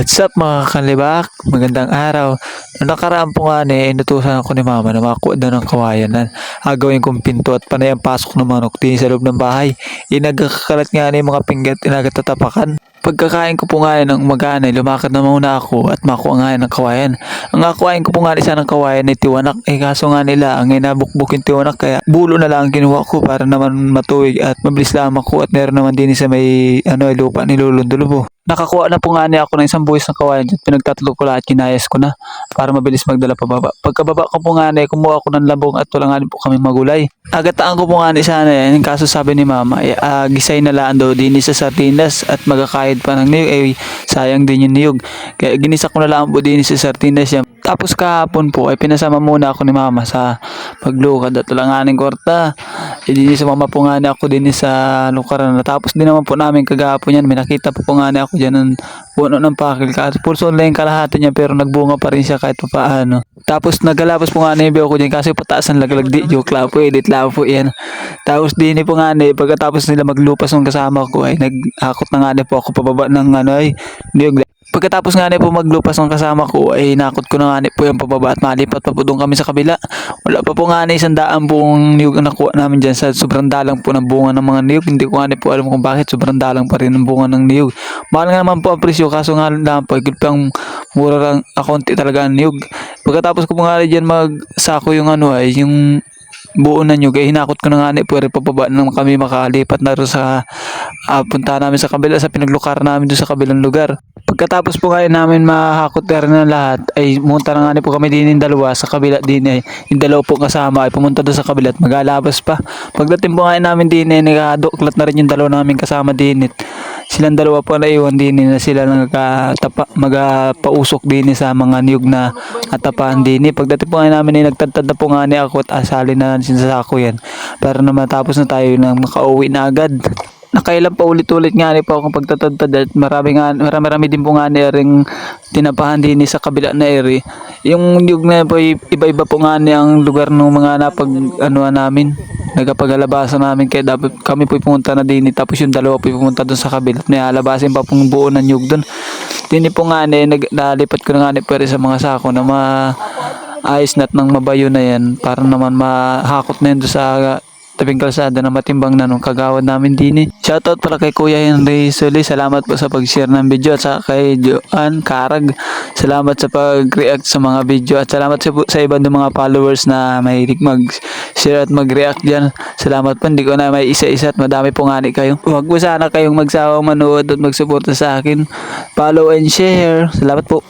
What's up mga kalibak? Magandang araw. Noong nakaraan po nga inutusan ako ni mama na makakuha daw ng kawayan na gagawin kong pinto at panay ang pasok ng manok din sa loob ng bahay. Inagkakalat nga yung mga pinggan at inagtatapakan. Pagkakain ko po nga ng umaga lumakad na muna ako at makuha nga ng kawayan. Ang akuhain ko po nga isa ng kawayan ay tiwanak. Kaso nga nila ang inabukbuk yung tiwanak kaya bulo na lang ang kinuha ko para naman matuwig at mabilis lang ako at meron naman din sa may lupa ni Lulundulo po. Nakakuha na po nga niya ako ng isang buwis ng kawayan at pinagtatlo ko lahat, kinayas ko na para mabilis magdala pababa. Pagkababa ko po nga kumuha ko ng labong at wala nga po kami magulay. Agataan ko po nga sana yan, kaso sabi ni mama, gisay na lang daw din sa sardinas at magkakahid pa ng niyog, sayang din yung niyog. Kaya ginisa ko na lang po din sa sardinas yan. Tapos kahapon po ay pinasama muna ako ni mama sa paglukad at wala nga ng kwarta. Din sa mama po nga ako din sa lukaran. Tapos din naman po namin kagahapon yan, may nakita po nga ako dyan ng puno ng pakil. Pulso lang yung kalahati niya pero nagbunga pa rin siya kahit paano. Tapos nagalabas po nga yung ko dyan kasi pataas ang laglag di. Joke lang po, edit lang po yan. Tapos din po nga pagkatapos nila maglupas ng kasama ko ay naghakot na nga po ako pababa ng niyog. Pagkatapos nga po maglupas ng kasama ko ay nakot ko na nga po yung pababa at malipat pa po doon kami sa kabila. Wala pa po nga 100 buong niyog ang nakuha namin dyan sa sobrang dalang po ng bunga ng mga niyog. Hindi ko nga po alam kung bakit sobrang dalang pa rin ng bunga ng niyog. Mahal nga naman po ang presyo kaso nga lang po pang mura lang akonti talaga ang niyog. Pagkatapos ko po nga dyan magsako yung yung buo na nyo kaya hinakot ko na nga pwede pababa naman kami makalipat na rin sa punta namin sa kabila sa pinaglukaran namin doon sa kabilang lugar. Pagkatapos po namin mahakot na rin ng lahat ay pumunta na nga po kami din yung dalawa sa kabila din yung dalawa po kasama ay pumunta doon sa kabila at magalabas pa. Pagdating po namin din nakaduklat na rin yung dalawa namin kasama din silang dalawa po na iwan din na sila magapausok din sa mga niyog na atapahan din pagdating po namin nagtadtad na po nga ako at asali na sa sako yan para na matapos na tayo nang makauwi na agad. Nakailan pa ulit-ulit nga po akong pagtatadtad at marami din po nga ring tinapahan din sa kabila na area. Yung niyog na po iba-iba po nga ang lugar ng mga namin nagapagalabasan namin kaya dapat kami po pumunta na din tapos yung dalawa po pumunta doon sa kabila at may alabasin pa pong buo ng niyog doon. Din po nga nalipat ko na nga po sa mga sako na maayos na at nang mabayo na yan para naman mahakot na yun doon sa tabing kalsada na matimbang na nung kagawad namin din Shoutout pala kay Kuya Henry Suli. Salamat po sa pag-share ng video at sa kay Joan Karag. Salamat sa pag-react sa mga video at salamat sa ibang mga followers na mahilig mag-share at mag-react dyan. Salamat po. Hindi ko na may isa-isa at madami po nga kayo. Huwag po sana kayong magsawang manood at magsuporta sa akin. Follow and share. Salamat po.